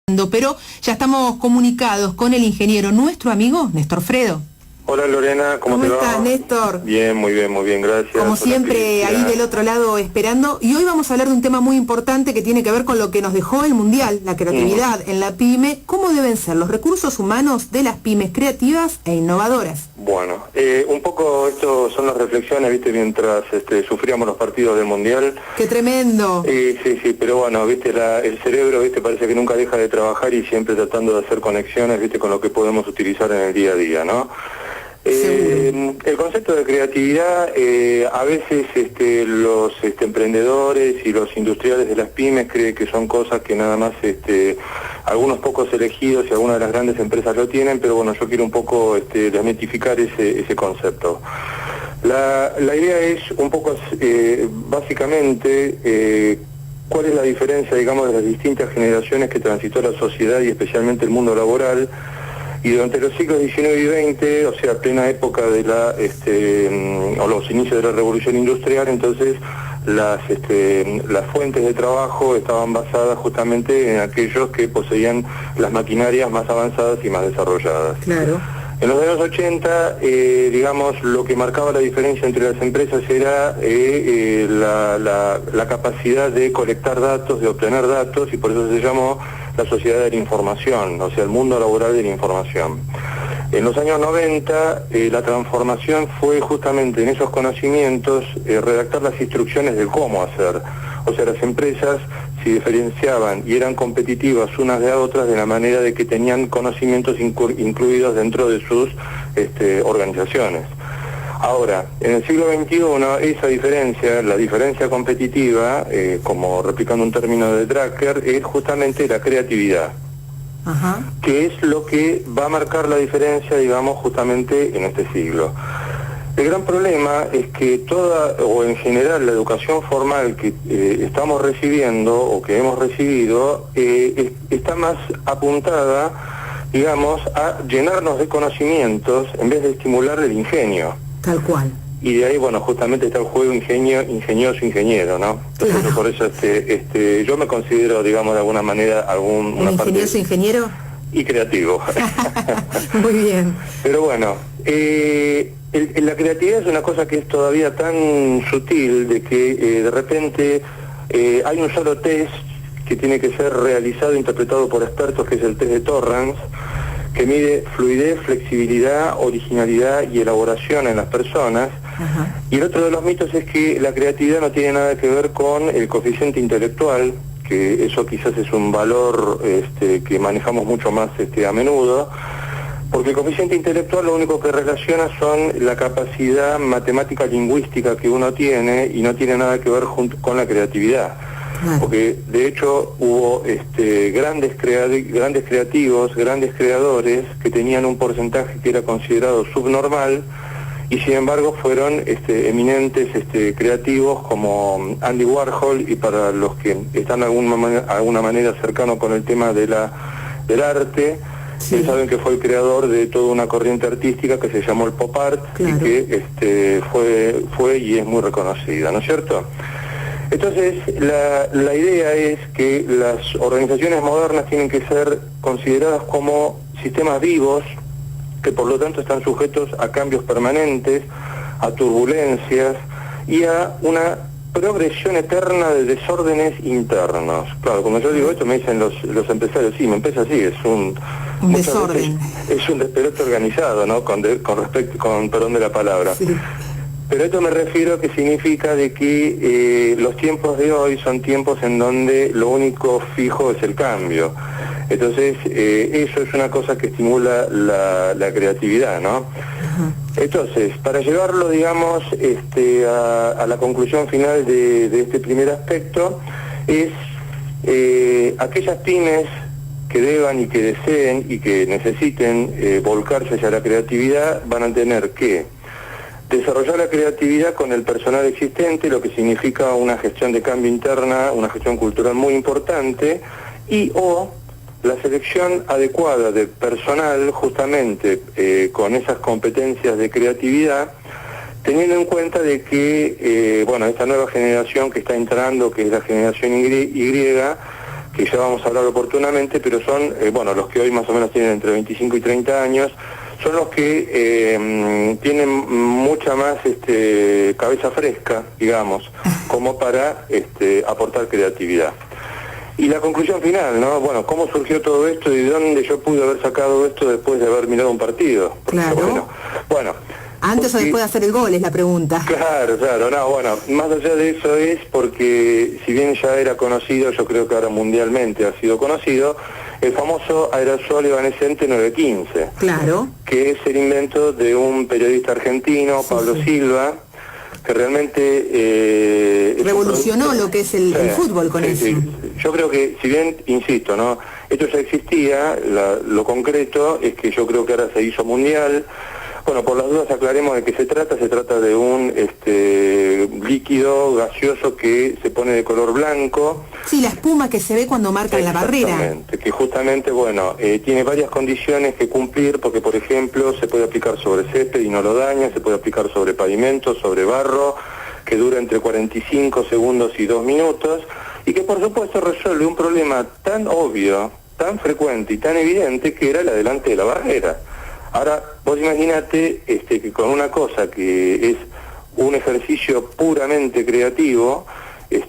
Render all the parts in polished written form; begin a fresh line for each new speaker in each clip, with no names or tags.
Pero ya estamos comunicados con el ingeniero, nuestro amigo Néstor Fredo.
Hola Lorena, ¿cómo te va?
¿Cómo estás, Néstor?
Bien, muy bien, gracias.
Como siempre, ahí del otro lado esperando. Y hoy vamos a hablar de un tema muy importante que tiene que ver con lo que nos dejó el Mundial, la creatividad en la PYME. ¿Cómo deben ser los recursos humanos de las pymes creativas e innovadoras?
Bueno, un poco esto son las reflexiones, viste, mientras sufríamos los partidos del Mundial.
¡Qué tremendo!
Sí, pero bueno, viste, el cerebro, viste, parece que nunca deja de trabajar y siempre tratando de hacer conexiones, viste, con lo que podemos utilizar en el día a día, ¿no? El concepto de creatividad, a veces los emprendedores y los industriales de las pymes creen que son cosas que nada más algunos pocos elegidos y algunas de las grandes empresas lo tienen, pero bueno, yo quiero un poco desmitificar ese concepto. La idea es un poco, básicamente, cuál es la diferencia, digamos, de las distintas generaciones que transitó la sociedad y especialmente el mundo laboral. Y durante los siglos XIX y XX, o sea, plena época de o los inicios de la Revolución Industrial, entonces las fuentes de trabajo estaban basadas justamente en aquellos que poseían las maquinarias más avanzadas y más desarrolladas.
Claro.
En los años 80, digamos, lo que marcaba la diferencia entre las empresas era la capacidad de colectar datos, de obtener datos, y por eso se llamó la sociedad de la información, o sea, el mundo laboral de la información. En los años 90, la transformación fue justamente en esos conocimientos redactar las instrucciones del cómo hacer. O sea, las empresas se diferenciaban y eran competitivas unas de otras de la manera de que tenían conocimientos incluidos dentro de sus organizaciones. Ahora, en el siglo XXI, esa diferencia, la diferencia competitiva, como replicando un término de Drucker, es justamente la creatividad.
Ajá. Que
es lo que va a marcar la diferencia, digamos, justamente en este siglo. El gran problema es que en general, la educación formal que estamos recibiendo o que hemos recibido está más apuntada, digamos, a llenarnos de conocimientos en vez de estimular el ingenio.
Tal cual.
Y de ahí, bueno, justamente está el juego ingenioso-ingeniero, ¿no? Entonces, claro. Por eso yo me considero, digamos, de alguna manera
¿Un ingenioso ingeniero?
Y creativo.
Muy bien.
Pero bueno, la creatividad es una cosa que es todavía tan sutil de que de repente hay un solo test que tiene que ser realizado e interpretado por expertos, que es el test de Torrance, que mide fluidez, flexibilidad, originalidad y elaboración en las personas. Ajá. Y el otro de los mitos es que la creatividad no tiene nada que ver con el coeficiente intelectual, que eso quizás es un valor que manejamos mucho más a menudo, porque el coeficiente intelectual lo único que relaciona son la capacidad matemática lingüística que uno tiene y no tiene nada que ver con la creatividad. Porque de hecho hubo grandes creativos, grandes creadores que tenían un porcentaje que era considerado subnormal y sin embargo fueron eminentes creativos como Andy Warhol, y para los que están de alguna manera cercanos con el tema del arte, sí, saben que fue el creador de toda una corriente artística que se llamó el pop art. Claro. Y que fue y es muy reconocida, ¿no es cierto? Entonces, la idea es que las organizaciones modernas tienen que ser consideradas como sistemas vivos, que por lo tanto están sujetos a cambios permanentes, a turbulencias y a una progresión eterna de desórdenes internos. Claro, como yo digo esto, me dicen los empresarios, sí, mi empresa sí, es un desorden. Es un despelote organizado, ¿no? Con perdón de la palabra. Sí. Pero esto me refiero a que significa de que los tiempos de hoy son tiempos en donde lo único fijo es el cambio. Entonces, eso es una cosa que estimula la creatividad, ¿no? Uh-huh. Entonces, para llevarlo, digamos, a la conclusión final de este primer aspecto, es aquellas pymes que deban y que deseen y que necesiten volcarse hacia la creatividad van a tener que desarrollar la creatividad con el personal existente, lo que significa una gestión de cambio interna, una gestión cultural muy importante, o la selección adecuada de personal justamente con esas competencias de creatividad, teniendo en cuenta de que, esta nueva generación que está entrando, que es la generación Y, que ya vamos a hablar oportunamente, pero son, bueno, los que hoy más o menos tienen entre 25 y 30 años, son los que tienen mucha más cabeza fresca, digamos, como para aportar creatividad. Y la conclusión final, ¿no? Bueno, ¿cómo surgió todo esto y de dónde yo pude haber sacado esto después de haber mirado un partido? Porque,
claro.
Bueno,
antes o después de hacer el gol es la pregunta.
Claro, no, bueno, más allá de eso es porque si bien ya era conocido, yo creo que ahora mundialmente ha sido conocido, el famoso aerosol evanescente 915.
Claro.
Que es el invento de un periodista argentino, sí, Pablo Silva, que realmente
revolucionó lo que es el fútbol con eso. Sí.
Yo creo que, si bien, insisto, ¿no? Esto ya existía, lo concreto es que yo creo que ahora se hizo mundial. Bueno, por las dudas aclaremos de qué se trata de un líquido gaseoso que se pone de color blanco.
Sí, la espuma que se ve cuando marcan la barrera.
Exactamente, que justamente, bueno, tiene varias condiciones que cumplir, porque por ejemplo se puede aplicar sobre césped y no lo daña, se puede aplicar sobre pavimento, sobre barro, que dura entre 45 segundos y 2 minutos, y que por supuesto resuelve un problema tan obvio, tan frecuente y tan evidente que era el adelante de la barrera. Ahora, vos imaginate que con una cosa que es un ejercicio puramente creativo,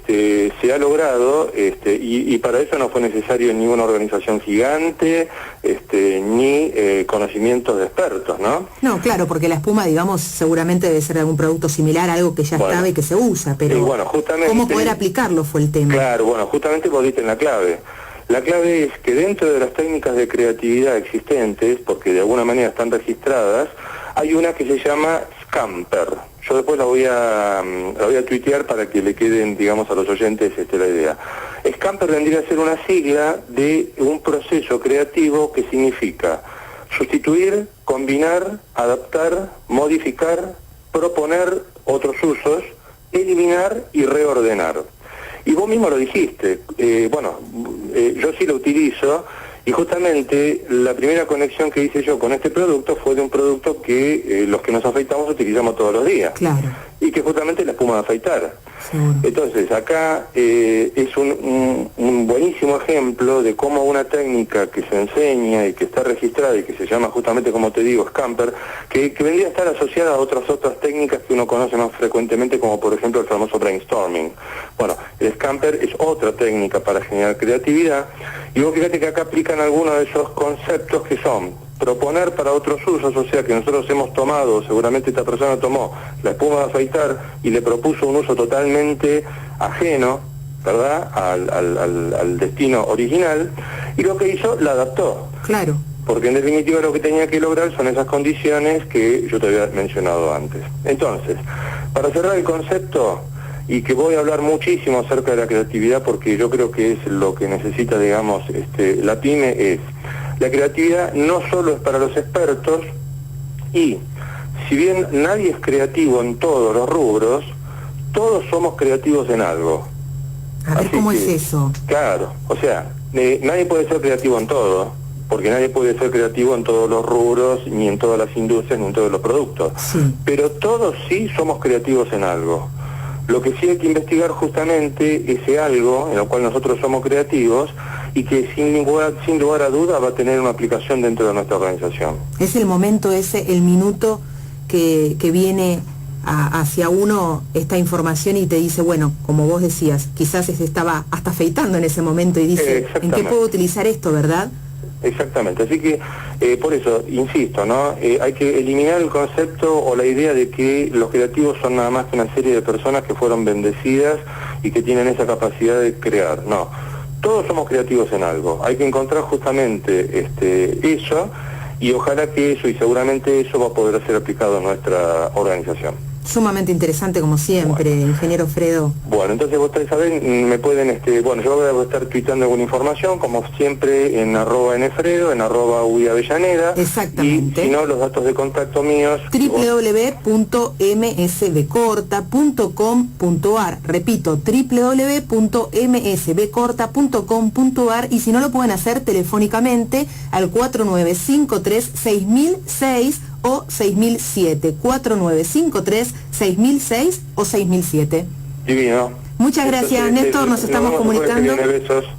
se ha logrado, y para eso no fue necesario ninguna organización gigante, ni conocimientos de expertos, ¿no?
No, claro, porque la espuma, digamos, seguramente debe ser algún producto similar a algo que ya estaba y que se usa, pero
bueno, justamente,
¿cómo poder aplicarlo fue el tema?
Claro, bueno, justamente vos diste en la clave. La clave es que dentro de las técnicas de creatividad existentes, porque de alguna manera están registradas, hay una que se llama Scamper. Yo después la voy a tuitear para que le queden, digamos, a los oyentes la idea. Scamper vendría a ser una sigla de un proceso creativo que significa sustituir, combinar, adaptar, modificar, proponer otros usos, eliminar y reordenar. Y vos mismo lo dijiste, yo sí lo utilizo, y justamente la primera conexión que hice yo con este producto fue de un producto que los que nos afeitamos utilizamos todos los días.
Claro.
Y que justamente es la espuma de afeitar.
Seguro.
Entonces, acá es un buenísimo ejemplo de cómo una técnica que se enseña y que está registrada y que se llama justamente, como te digo, Scamper, que vendría a estar asociada a otras técnicas que uno conoce más frecuentemente, como por ejemplo el famoso brainstorming. Bueno, el Scamper es otra técnica para generar creatividad, y vos fíjate que acá aplican algunos de esos conceptos que son proponer para otros usos, o sea que nosotros hemos tomado, seguramente esta persona tomó la espuma de afeitar y le propuso un uso totalmente ajeno, ¿verdad?, al destino original, y lo que hizo, la adaptó.
Claro.
Porque en definitiva lo que tenía que lograr son esas condiciones que yo te había mencionado antes. Entonces, para cerrar el concepto, y que voy a hablar muchísimo acerca de la creatividad porque yo creo que es lo que necesita, digamos, la pyme, es la creatividad no solo es para los expertos, y si bien nadie es creativo en todos los rubros, todos somos creativos en algo.
A ver, ¿cómo es eso?
Claro, o sea, nadie puede ser creativo en todo, porque nadie puede ser creativo en todos los rubros, ni en todas las industrias, ni en todos los productos. Sí. Pero todos sí somos creativos en algo. Lo que sí hay que investigar justamente ese algo en lo cual nosotros somos creativos y que sin lugar a duda va a tener una aplicación dentro de nuestra organización.
Es el momento ese, el minuto que viene hacia uno esta información y te dice, bueno, como vos decías, quizás se estaba hasta afeitando en ese momento y dice, ¿en qué puedo utilizar esto, verdad?
Exactamente, así que por eso, insisto, ¿no? Hay que eliminar el concepto o la idea de que los creativos son nada más que una serie de personas que fueron bendecidas y que tienen esa capacidad de crear. No, todos somos creativos en algo, hay que encontrar justamente eso, y ojalá que eso, y seguramente eso va a poder ser aplicado en nuestra organización.
Sumamente interesante como siempre, bueno. Ingeniero Fredo.
Bueno, entonces ustedes saben, me pueden, yo voy a estar tuitando alguna información, como siempre, en @nfredo, en @uiavellaneda.
Exactamente.
Y si no, los datos de contacto míos.
www.msbcorta.com.ar. Repito, www.msbcorta.com.ar, y si no lo pueden hacer telefónicamente al 4953-6006 o 6007, 4953-6006 o 6007.
Divino.
Muchas gracias, Néstor, nos estamos comunicando.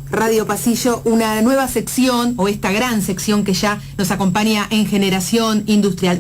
Radio Pasillo, una nueva sección, o esta gran sección que ya nos acompaña en Generación Industrial.